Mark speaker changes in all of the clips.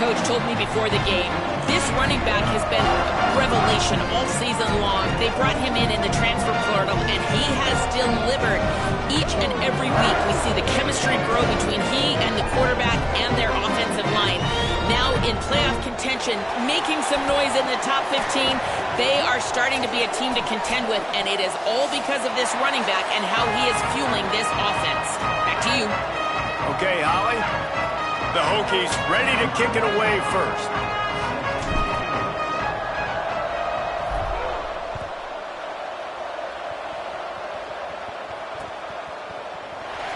Speaker 1: coach told me before the game, this running back has been a revelation all season long. They brought him in the transfer portal, and he has delivered. Each and every week, we see the chemistry grow between he and the quarterback and their offensive line. Now in playoff contention, making some noise in the top 15, they are starting to be a team to contend with, and it is all because of this running back and how he is fueling this offense. Back to you.
Speaker 2: Okay, Holly. The Hokies ready to kick it away first.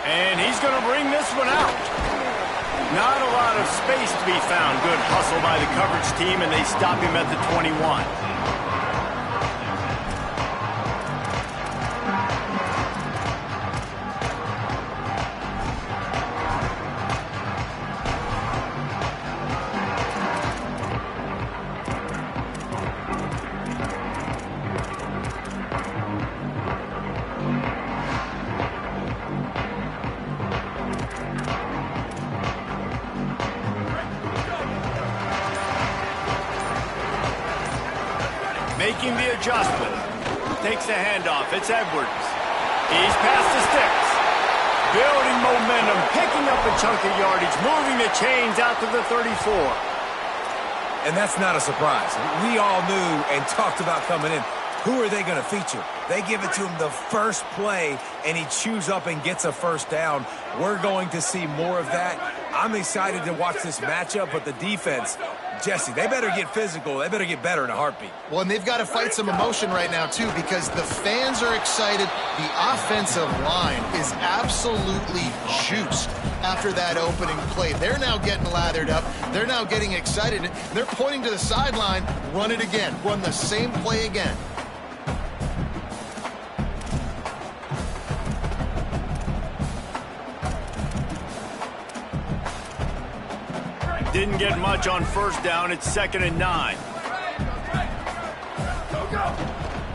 Speaker 2: And he's going to bring this one out. Not a lot of space to be found. Good hustle by the coverage team, and they stop him at the 21. Making the adjustment. Takes the handoff. It's Edwards. He's past the sticks. Building momentum. Picking up a chunk of yardage. Moving the chains out to the 34.
Speaker 3: And that's not a surprise. We all knew and talked about coming in. Who are they going to feature? They give it to him the first play, and he chews up and gets a first down. We're going to see more of that. I'm excited to watch this matchup, but the defense, Jesse, they better get physical. They better get better in a heartbeat.
Speaker 4: Well, and they've got to fight some emotion right now, too, because the fans are excited. The offensive line is absolutely juiced after that opening play. They're now getting lathered up. They're now getting excited. They're pointing to the sideline. Run it again. Run the same play again.
Speaker 2: Didn't get much on first down. It's 2nd and 9.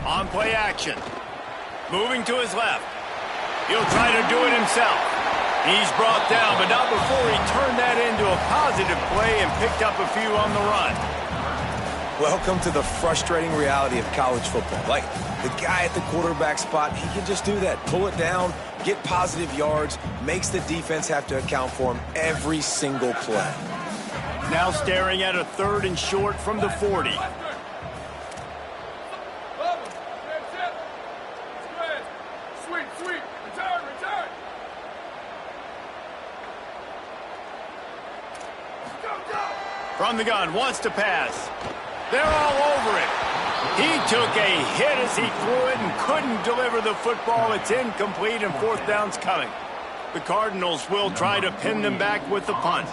Speaker 2: On play action. Moving to his left. He'll try to do it himself. He's brought down, but not before he turned that into a positive play and picked up a few on the run.
Speaker 3: Welcome to the frustrating reality of college football. Like, the guy at the quarterback spot, he can just do that. Pull it down, get positive yards, makes the defense have to account for him every single play.
Speaker 2: Now staring at a 3rd and short from the 40. From the gun, wants to pass. They're all over it. He took a hit as he threw it and couldn't deliver the football. It's incomplete and 4th down's coming. The Cardinals will try to pin them back with the punt.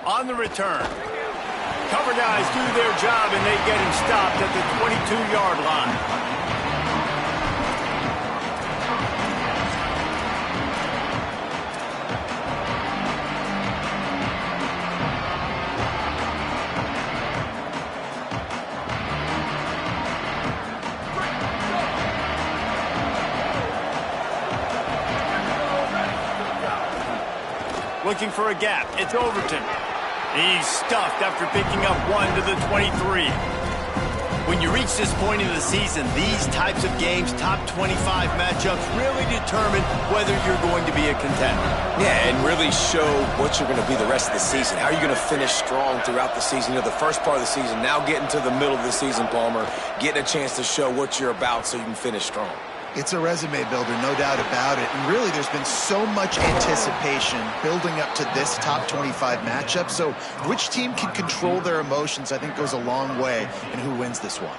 Speaker 2: On the return. Cover guys do their job, and they get him stopped at the 22-yard line. Looking for a gap. It's Overton. He's stuffed after picking up 1 to the 23. When you reach this point in the season, these types of games, top 25 matchups, really determine whether you're going to be a contender.
Speaker 3: Yeah, and really show what you're going to be the rest of the season. How are you going to finish strong throughout the season? You know, the first part of the season, now getting to the middle of the season, Palmer, getting a chance to show what you're about so you can finish strong.
Speaker 4: It's a resume builder, no doubt about it. And really, there's been so much anticipation building up to this top 25 matchup. So which team can control their emotions, I think, goes a long way in who wins this one.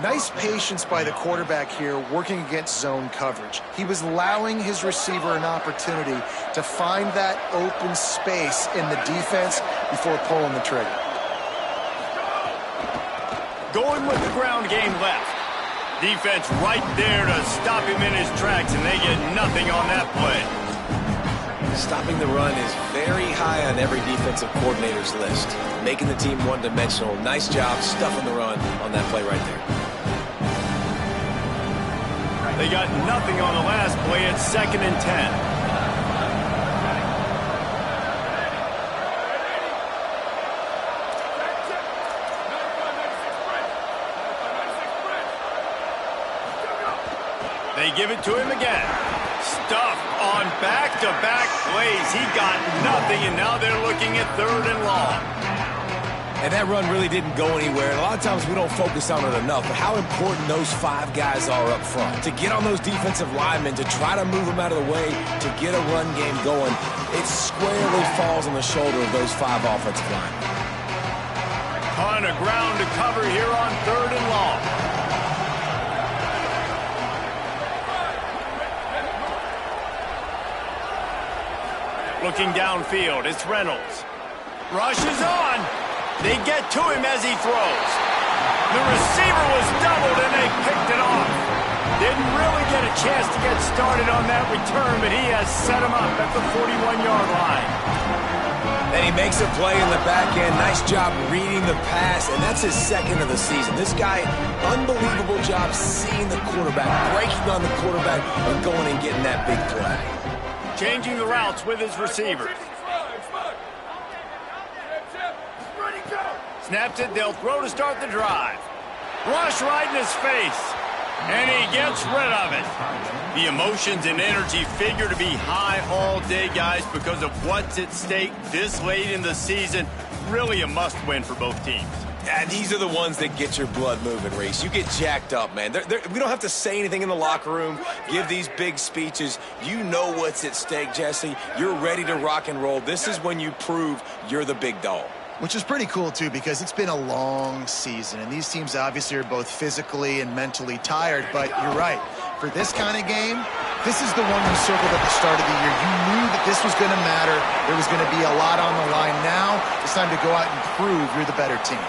Speaker 4: Nice patience by the quarterback here, working against zone coverage. He was allowing his receiver an opportunity to find that open space in the defense before pulling the trigger.
Speaker 2: Going with the ground game left. Defense right there to stop him in his tracks, and they get nothing on that play.
Speaker 3: Stopping the run is very high on every defensive coordinator's list. Making the team one-dimensional. Nice job stuffing the run on that play right there.
Speaker 2: They got nothing on the last play. It's 2nd and 10. They give it to him again. Stuffed on back-to-back plays. He got nothing, and now they're looking at 3rd and long.
Speaker 3: And that run really didn't go anywhere. And a lot of times we don't focus on it enough, but how important those 5 guys are up front. To get on those defensive linemen, to try to move them out of the way, to get a run game going, it squarely falls on the shoulder of those 5 offensive linemen.
Speaker 2: Ton of ground to cover here on 3rd and long. Looking downfield, it's Reynolds. Rush is on. They get to him as he throws. The receiver was doubled, and they picked it off. Didn't really get a chance to get started on that return, but he has set him up at the 41-yard line.
Speaker 3: And he makes a play in the back end. Nice job reading the pass, and that's his 2nd of the season. This guy, unbelievable job seeing the quarterback, breaking on the quarterback, and going and getting that big play.
Speaker 2: Changing the routes with his receivers. Snaps it, they'll throw to start the drive. Rush right in his face. And he gets rid of it. The emotions and energy figure to be high all day, guys, because of what's at stake this late in the season. Really a must-win for both teams.
Speaker 3: Yeah, these are the ones that get your blood moving, Reese. You get jacked up, man. We don't have to say anything in the locker room, give these big speeches. You know what's at stake, Jesse. You're ready to rock and roll. This is when you prove you're the big dog.
Speaker 4: Which is pretty cool, too, because it's been a long season, and these teams obviously are both physically and mentally tired, but you're right. For this kind of game, this is the one you circled at the start of the year. You knew that this was going to matter. There was going to be a lot on the line. Now it's time to go out and prove you're the better team.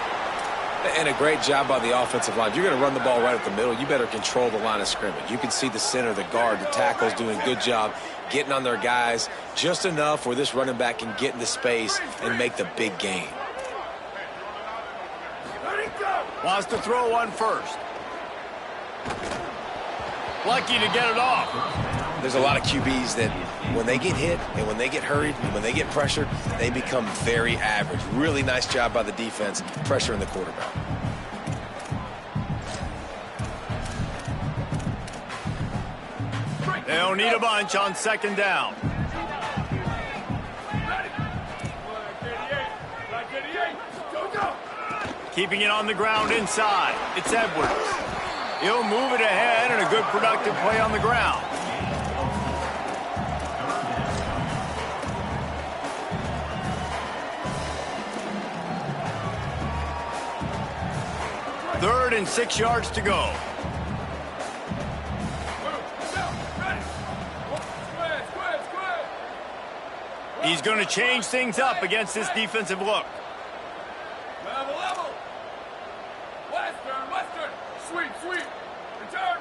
Speaker 3: And a great job by the offensive line. If you're going to run the ball right at the middle, you better control the line of scrimmage. You can see the center, the guard, the tackles doing a good job getting on their guys just enough where this running back can get into space and make the big game.
Speaker 2: Wants to throw one first. Lucky to get it off.
Speaker 3: There's a lot of QBs that when they get hit and when they get hurried and when they get pressured, they become very average. Really nice job by the defense pressuring the quarterback.
Speaker 2: They'll need a bunch on 2nd down. Keeping it on the ground inside. It's Edwards. He'll move it ahead, and a good productive play on the ground. Third and 6 yards to go. He's going to change things up against this defensive look.
Speaker 5: Level. Western. Sweep. Return.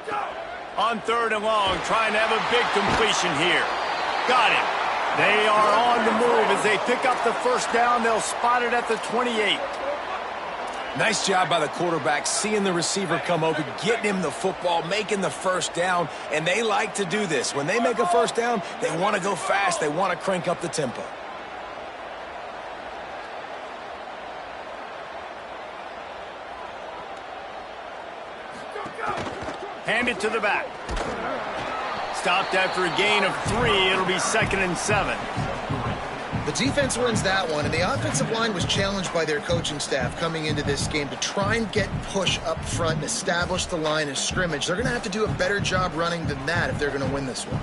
Speaker 5: Go.
Speaker 2: On 3rd and long, trying to have a big completion here. Got it. They are on the move as they pick up the 1st down. They'll spot it at the 28.
Speaker 3: Nice job by the quarterback, seeing the receiver come open, getting him the football, making the 1st down, and they like to do this. When they make a 1st down, they want to go fast. They want to crank up the tempo.
Speaker 2: Hand it to the back. Stopped after a gain of 3. It'll be 2nd and 7.
Speaker 4: The defense wins that one, and the offensive line was challenged by their coaching staff coming into this game to try and get push up front and establish the line of scrimmage. They're going to have to do a better job running than that if they're going to win this one.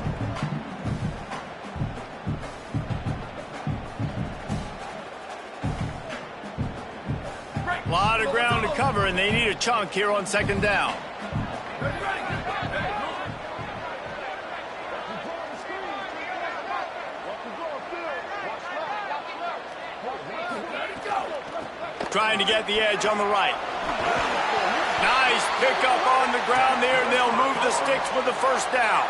Speaker 2: A lot of ground to cover, and they need a chunk here on 2nd down. Trying to get the edge on the right. Nice pickup on the ground there, and they'll move the sticks with the 1st down.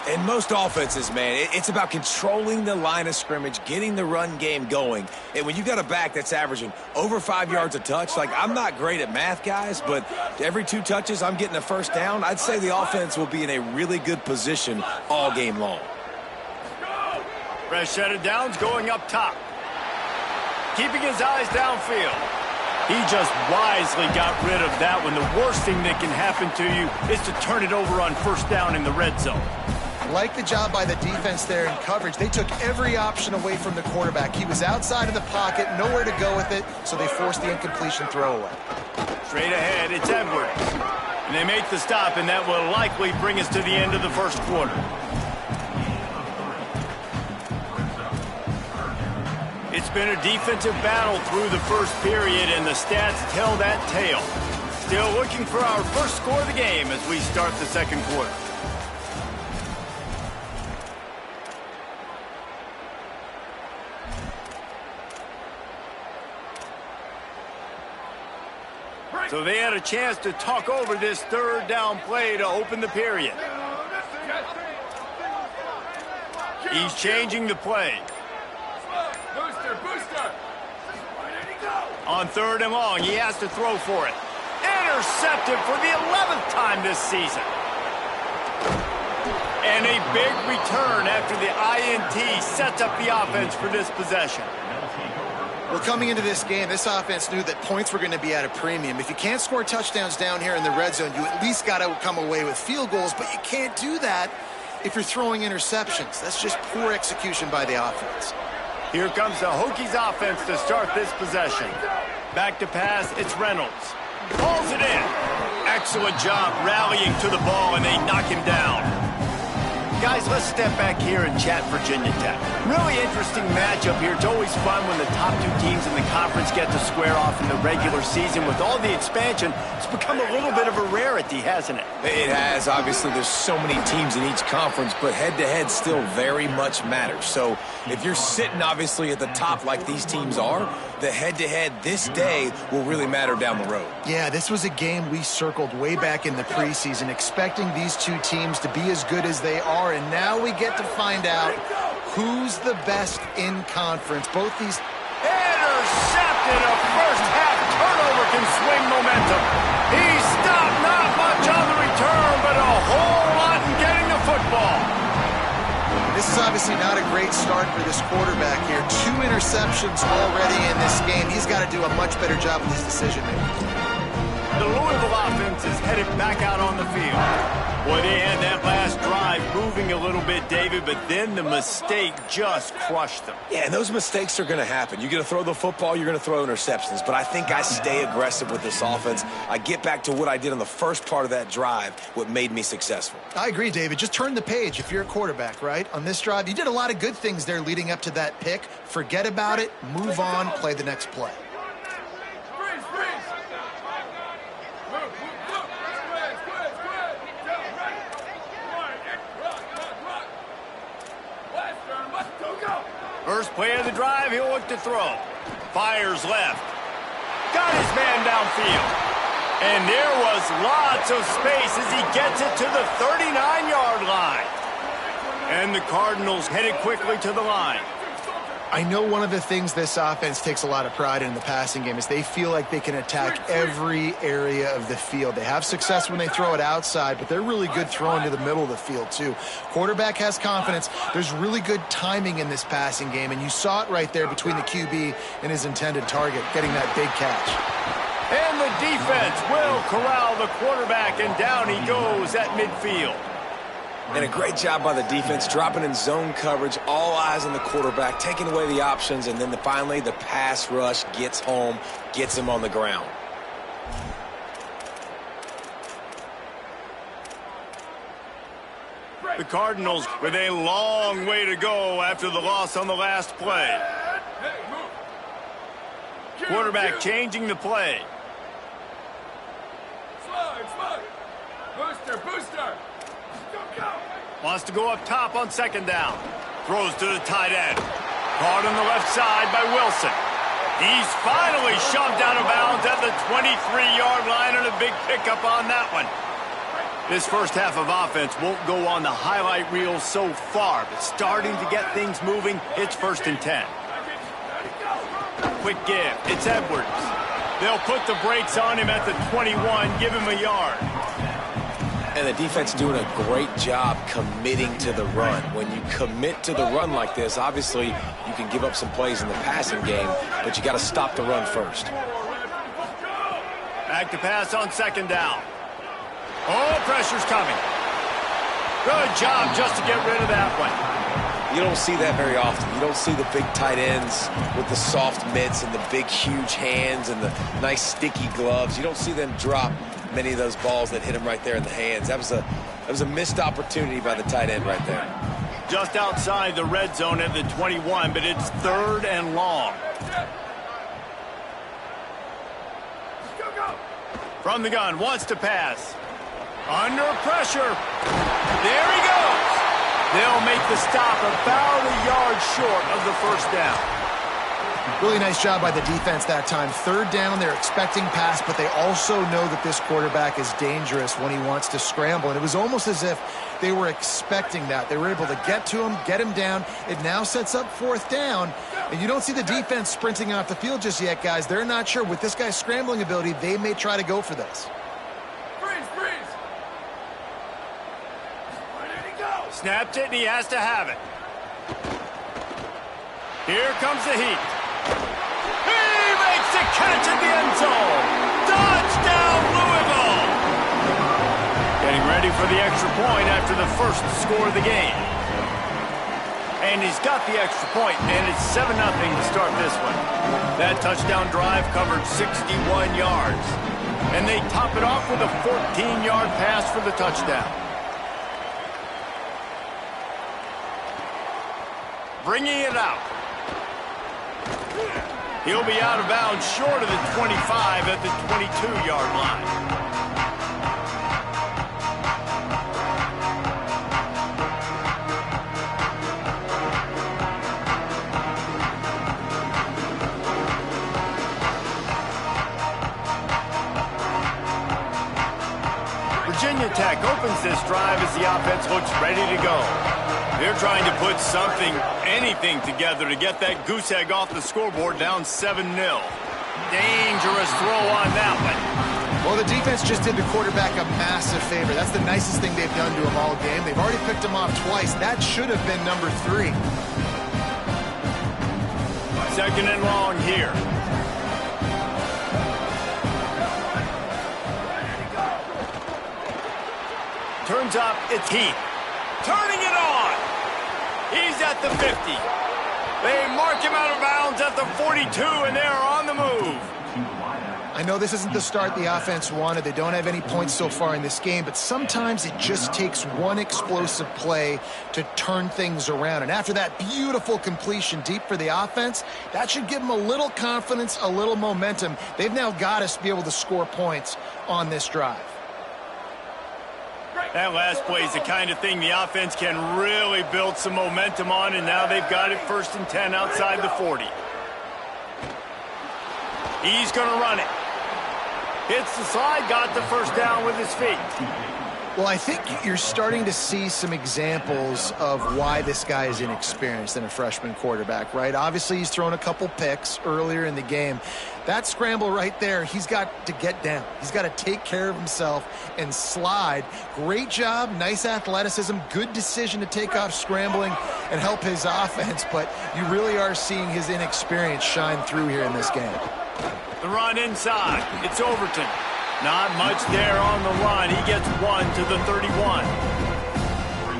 Speaker 3: In most offenses, man, it's about controlling the line of scrimmage, getting the run game going. And when you got a back that's averaging over 5 yards a touch, like, I'm not great at math, guys, but every 2 touches I'm getting a first down, I'd say the offense will be in a really good position all game long.
Speaker 2: Fresh set of downs going up top. Keeping his eyes downfield. He just wisely got rid of that one. The worst thing that can happen to you is to turn it over on first down in the red zone.
Speaker 4: Like the job by the defense there in coverage. They took every option away from the quarterback. He was outside of the pocket, nowhere to go with it, so they forced the incompletion throwaway.
Speaker 2: Straight ahead, it's Edwards. And they make the stop, and that will likely bring us to the end of the first quarter. It's been a defensive battle through the first period, and the stats tell that tale. Still looking for our first score of the game as we start the second quarter. So they had a chance to talk over this third down play to open the period. He's changing the play. On 3rd and long, he has to throw for it. Intercepted for the 11th time this season. And a big return after the INT sets up the offense for this possession.
Speaker 4: Well, coming into this game, this offense knew that points were going to be at a premium. If you can't score touchdowns down here in the red zone, you at least got to come away with field goals, but you can't do that if you're throwing interceptions. That's just poor execution by the offense.
Speaker 2: Here comes the Hokies offense to start this possession. Back to pass, it's Reynolds. Pulls it in. Excellent job rallying to the ball, and they knock him down. Guys, let's step back here and chat Virginia Tech. Really interesting matchup here. It's always fun when the top 2 teams in the conference get to square off in the regular season. With all the expansion, it's become a little bit of a rarity, hasn't it?
Speaker 3: It has. Obviously, there's so many teams in each conference, but head-to-head still very much matters. So if you're sitting, obviously, at the top like these teams are, the head-to-head this day will really matter down the road.
Speaker 4: Yeah, this was a game we circled way back in the preseason, expecting these 2 teams to be as good as they are, and now we get to find out who's the best in conference. Both these...
Speaker 2: Intercepted! A first-half turnover can swing momentum. He stopped, not much on the return, but a whole lot in getting the football.
Speaker 4: This is obviously not a great start for this quarterback here. 2 interceptions already in this game. He's got to do a much better job with his decision-making.
Speaker 2: The Louisville offense is headed back out on the field. Boy, they had that last drive moving a little bit, David, but then the mistake just crushed them.
Speaker 3: Yeah, and those mistakes are going to happen. You're going to throw the football, you're going to throw interceptions. But I think I stay aggressive with this offense. I get back to what I did on the first part of that drive, what made me successful.
Speaker 4: I agree, David. Just turn the page if you're a quarterback, right? On this drive, you did a lot of good things there leading up to that pick. Forget about it, move on, play the next play.
Speaker 2: First play of the drive, he'll look to throw. Fires left. Got his man downfield. And there was lots of space as he gets it to the 39-yard line. And the Cardinals headed quickly to the line.
Speaker 4: I know one of the things this offense takes a lot of pride in the passing game is they feel like they can attack every area of the field. They have success when they throw it outside, but they're really good throwing to the middle of the field too. Quarterback has confidence. There's really good timing in this passing game, and you saw it right there between the QB and his intended target, getting that big catch.
Speaker 2: And the defense will corral the quarterback, and down he goes at midfield.
Speaker 3: And a great job by the defense, dropping in zone coverage, all eyes on the quarterback, taking away the options, and then finally the pass rush gets home, gets him on the ground.
Speaker 2: The Cardinals with a long way to go after the loss on the last play. Quarterback changing the play.
Speaker 5: Slide. Booster.
Speaker 2: Wants to go up top on second down. Throws to the tight end. Caught on the left side by Wilson. He's finally shoved out of bounds at the 23-yard line, and a big pickup on that one. This first half of offense won't go on the highlight reel so far, but starting to get things moving, it's 1st and 10. Quick give. It's Edwards. They'll put the brakes on him at the 21, give him a yard.
Speaker 3: And the defense doing a great job committing to the run. When you commit to the run like this, obviously you can give up some plays in the passing game, but you got to stop the run first.
Speaker 2: Back to pass on 2nd down. Oh, pressure's coming. Good job just to get rid of that one.
Speaker 3: You don't see that very often. You don't see the big tight ends with the soft mitts and the big, huge hands and the nice, sticky gloves. You don't see them drop many of those balls that hit him right there in the hands. That was a missed opportunity by the tight end right there.
Speaker 2: Just outside the red zone at the 21, but it's 3rd and long. From the gun, wants to pass. Under pressure. There he goes. They'll make the stop about a yard short of the 1st down.
Speaker 4: Really nice job by the defense that time. 3rd down, they're expecting pass, but they also know that this quarterback is dangerous when he wants to scramble. And it was almost as if they were expecting that. They were able to get to him, get him down. It now sets up 4th down. And you don't see the defense sprinting off the field just yet, guys. They're not sure. With this guy's scrambling ability, they may try to go for this.
Speaker 2: Snapped it, and he has to have it. Here comes the heat. He makes the catch in the end zone. Touchdown, Louisville! Getting ready for the extra point after the first score of the game. And he's got the extra point, and it's 7-0 to start this one. That touchdown drive covered 61 yards. And they top it off with a 14-yard pass for the touchdown. Bringing it out. He'll be out of bounds short of the 25 at the 22-yard line. Virginia Tech opens this drive as the offense looks ready to go. They're trying to put something, anything together to get that goose egg off the scoreboard down 7-0. Dangerous throw on that one.
Speaker 4: Well, the defense just did the quarterback a massive favor. That's the nicest thing they've done to him all game. They've already picked him off twice. That should have been number 3.
Speaker 2: 2nd and long here. Turns up, it's Heath. Turning it on. He's at the 50. They mark him out of bounds at the 42, and they're on the move.
Speaker 4: I know this isn't the start the offense wanted. They don't have any points so far in this game, but sometimes it just takes one explosive play to turn things around. And after that beautiful completion deep for the offense, that should give them a little confidence, a little momentum. They've now got us to be able to score points on this drive.
Speaker 2: That last play is the kind of thing the offense can really build some momentum on, and now they've got it 1st and 10 outside the 40. He's going to run it. Hits the slide, got the 1st down with his feet.
Speaker 4: Well, I think you're starting to see some examples of why this guy is inexperienced in a freshman quarterback, right? Obviously, he's thrown a couple picks earlier in the game. That scramble right there, he's got to get down. He's got to take care of himself and slide. Great job, nice athleticism, good decision to take off scrambling and help his offense, but you really are seeing his inexperience shine through here in this game.
Speaker 2: The run inside. It's Overton. Not much there on the run. He gets 1 to the 31.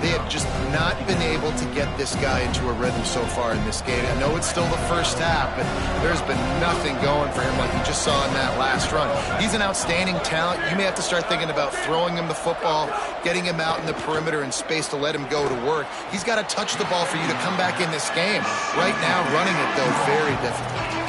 Speaker 4: They have just not been able to get this guy into a rhythm so far in this game. I know it's still the first half, but there's been nothing going for him like you just saw in that last run. He's an outstanding talent. You may have to start thinking about throwing him the football, getting him out in the perimeter in space to let him go to work. He's got to touch the ball for you to come back in this game. Right now, running it, though, very difficult.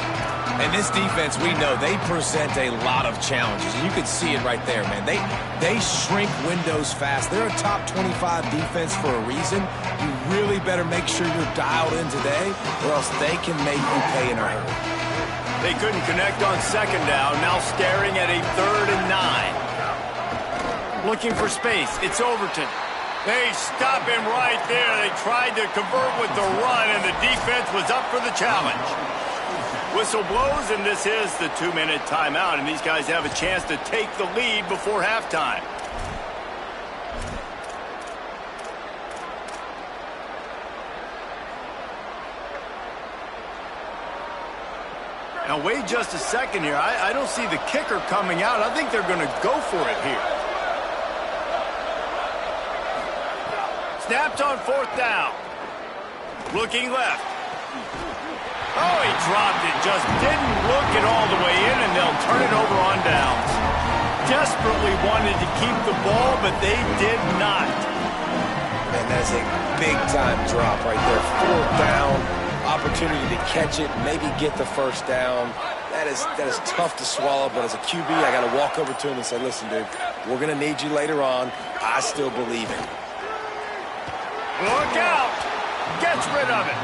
Speaker 3: And this defense, we know, they present a lot of challenges. And you can see it right there, man. They shrink windows fast. They're a top 25 defense for a reason. You really better make sure you're dialed in today, or else they can make you pay in a hurry.
Speaker 2: They couldn't connect on 2nd down. Now staring at a 3rd and 9. Looking for space. It's Overton. They stop him right there. They tried to convert with the run, and the defense was up for the challenge. Whistle blows, and this is the 2-minute timeout, and these guys have a chance to take the lead before halftime. Now, wait just a second here. I don't see the kicker coming out. I think they're going to go for it here. Snapped on 4th down. Looking left. Oh, he dropped it. Just didn't look it all the way in, and they'll turn it over on downs. Desperately wanted to keep the ball, but they did not.
Speaker 3: Man, that's a big-time drop right there. 4th down, opportunity to catch it, maybe get the first down. That is tough to swallow, but as a QB, I got to walk over to him and say, listen, dude, we're going to need you later on. I still believe it.
Speaker 2: Look out! Gets rid of it.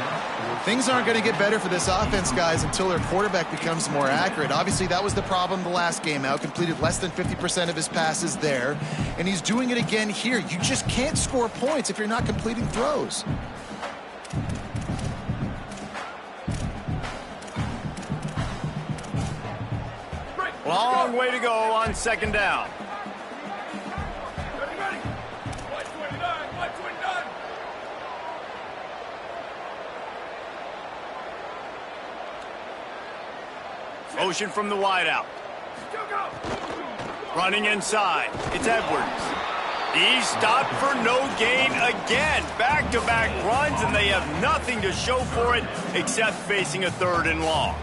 Speaker 4: Things aren't going to get better for this offense, guys, until their quarterback becomes more accurate. Obviously, that was the problem the last game out. Completed less than 50% of his passes there, and he's doing it again here. You just can't score points if you're not completing throws.
Speaker 2: Long way to go on 2nd down. Motion from the wideout. Running inside. It's Edwards. He's stopped for no gain again. Back-to-back runs, and they have nothing to show for it except facing a 3rd and long.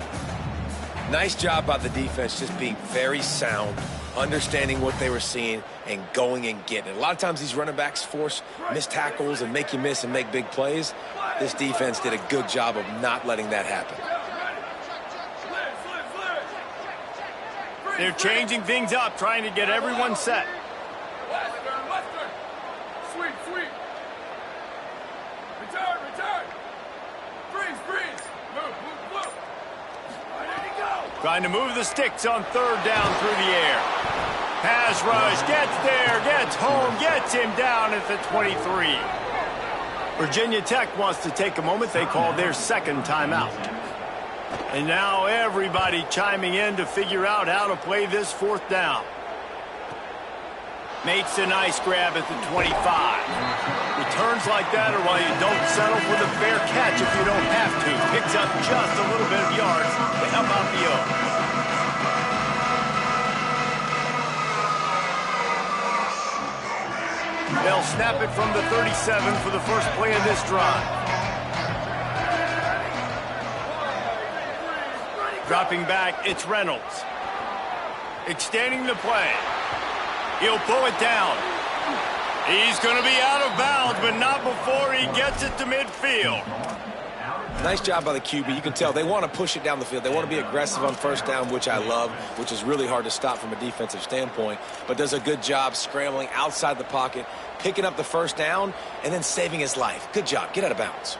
Speaker 3: Nice job by the defense, just being very sound, understanding what they were seeing, and going and getting it. A lot of times these running backs force missed tackles and make you miss and make big plays. This defense did a good job of not letting that happen.
Speaker 2: They're changing things up, trying to get everyone set.
Speaker 5: Western. Sweep. Return. Freeze. Move. There you go.
Speaker 2: Trying to move the sticks on 3rd down through the air. Pass rush, gets there, gets home, gets him down at the 23. Virginia Tech wants to take a moment. They call their 2nd timeout. And now everybody chiming in to figure out how to play this 4th down. Makes a nice grab at the 25. Returns like that are why you don't settle for the fair catch if you don't have to. Picks up just a little bit of yards to help out the O. They'll snap it from the 37 for the first play of this drive. Dropping back, it's Reynolds. Extending the play. He'll pull it down. He's going to be out of bounds, but not before he gets it to midfield.
Speaker 3: Nice job by the QB. You can tell they want to push it down the field. They want to be aggressive on 1st down, which I love, which is really hard to stop from a defensive standpoint, but does a good job scrambling outside the pocket, picking up the 1st down, and then saving his life. Good job. Get out of bounds.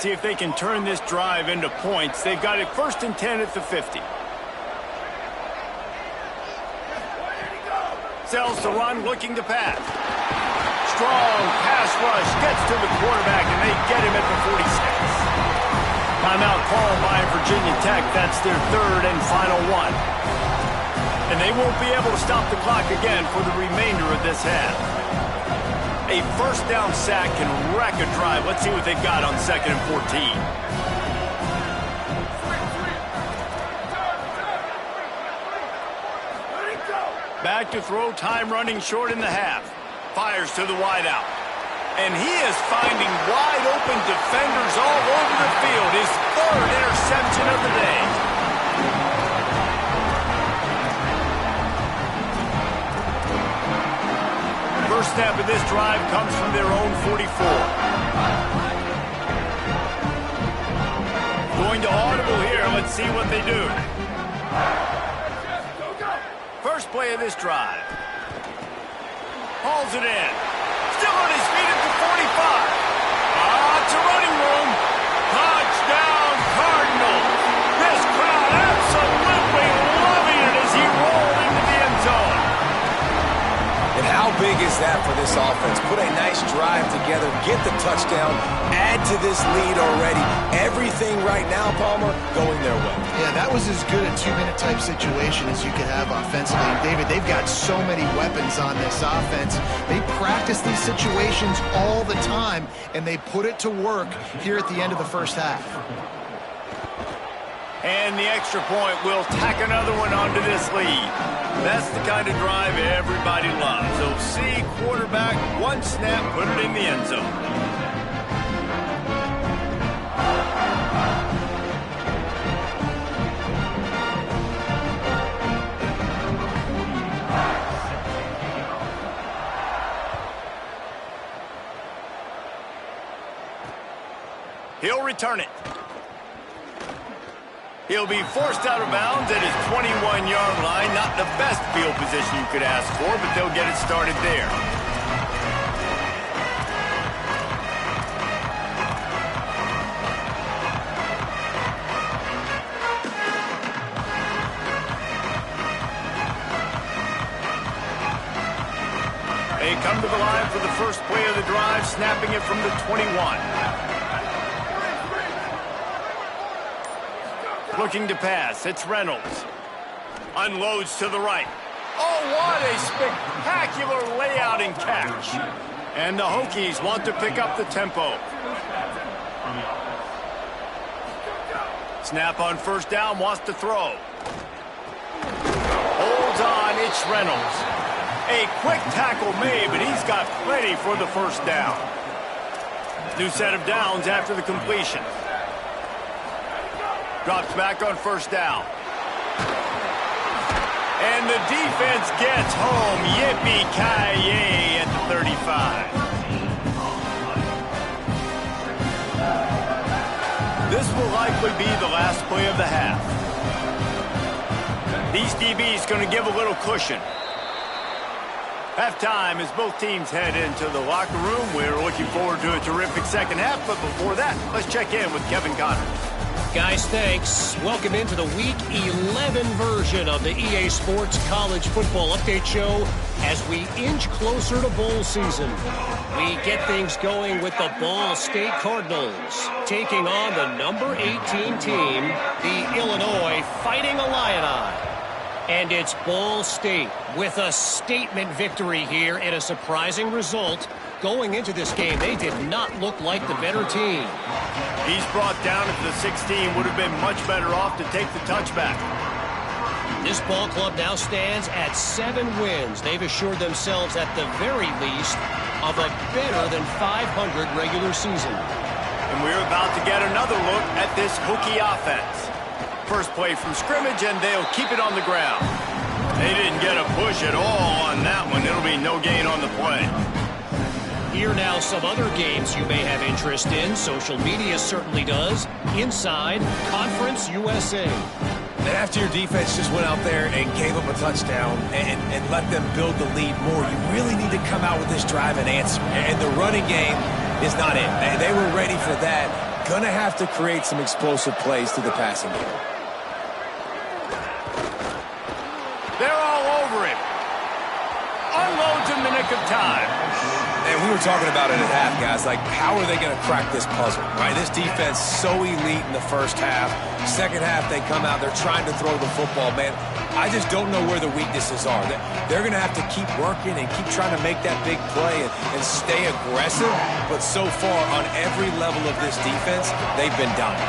Speaker 2: See if they can turn this drive into points. They've got it 1st and 10 at the 50. Sells the run, looking to pass. Strong pass rush, gets to the quarterback, and they get him at the 46. Timeout called by Virginia Tech. That's their 3rd and final one. And they won't be able to stop the clock again for the remainder of this half. A 1st down sack can wreck a drive. Let's see what they've got on 2nd and 14. Back to throw, time running short in the half. Fires to the wideout. And he is finding wide open defenders all over the field. His 3rd interception of the day. First snap of this drive comes from their own 44. Going to audible here. Let's see what they do. First play of this drive. Hauls it in. Still on his feet at the 45. It's a running room. Touchdown, Cardinals. This crowd absolutely loving it as he rolled into the end zone.
Speaker 3: this offense. Put a nice drive together, get the touchdown, add to this lead already. Everything right now, Palmer, going their way.
Speaker 4: Yeah, that was as good a two-minute type situation as you could have offensively. And David, they've got so many weapons on this offense. They practice these situations all the time, and they put it to work here at the end of the first half.
Speaker 2: And the extra point will tack another one onto this lead. That's the kind of drive everybody loves. So see quarterback, one snap, put it in the end zone. He'll return it. He'll be forced out of bounds at his 21-yard line. Not the best field position you could ask for, but they'll get it started there. They come to the line for the first play of the drive, snapping it from the 21. Looking to pass, it's Reynolds. Unloads to the right. Oh, what a spectacular layout and catch. And the Hokies want to pick up the tempo. Snap on first down, wants to throw. Holds on, it's Reynolds. A quick tackle made, but he's got plenty for the first down. New set of downs after the completion. Drops back on first down. And the defense gets home. Yippee-ki-yay at the 35. This will likely be the last play of the half. These DBs going to give a little cushion. Halftime as both teams head into the locker room. We're looking forward to a terrific second half, but before that, let's check in with Kevin Connors.
Speaker 6: Guys, thanks. Welcome into the Week 11 version of the EA Sports College Football Update Show as we inch closer to bowl season. We get things going with the Ball State Cardinals taking on the number 18 team, the Illinois Fighting Illini. And it's Ball State with a statement victory here in a surprising result. Going into this game, they did not look like the better team.
Speaker 2: He's brought down at the 16. Would have been much better off to take the touchback.
Speaker 6: This ball club now stands at 7 wins. They've assured themselves at the very least of a better than 500 regular season.
Speaker 2: And we're about to get another look at this Hokie offense. First play from scrimmage, and they'll keep it on the ground. They didn't get a push at all on that one. It'll be no gain on the play.
Speaker 6: Here now some other games you may have interest in. Social media certainly does. Inside Conference USA.
Speaker 3: And after your defense just went out there and gave up a touchdown and let them build the lead more, you really need to come out with this drive and answer. And the running game is not it. They were ready for that. Gonna have to create some explosive plays to the passing game.
Speaker 2: They're all over him. Unloads in the nick of time.
Speaker 3: And we were talking about it at half, guys. Like, how are they going to crack this puzzle, right? This defense so elite in the first half. Second half, they come out. They're trying to throw the football, man. I just don't know where the weaknesses are. They're going to have to keep working and keep trying to make that big play and stay aggressive. But so far, on every level of this defense, they've been dominant.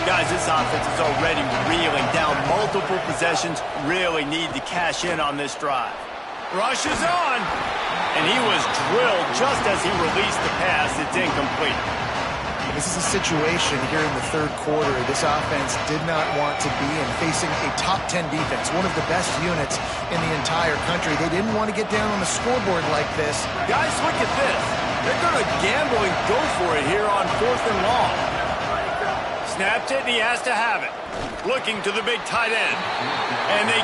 Speaker 2: Guys, this offense is already reeling down multiple possessions. Really need to cash in on this drive. Rush is on. And he was drilled just as he released the pass. It's incomplete.
Speaker 4: This is a situation here in the third quarter this offense did not want to be in, facing a top 10 defense, one of the best units in the entire country. They didn't want to get down on the scoreboard like this.
Speaker 2: Guys, look at this. They're going to gamble and go for it here on 4th and long. Snapped it, and he has to have it. Looking to the big tight end. And they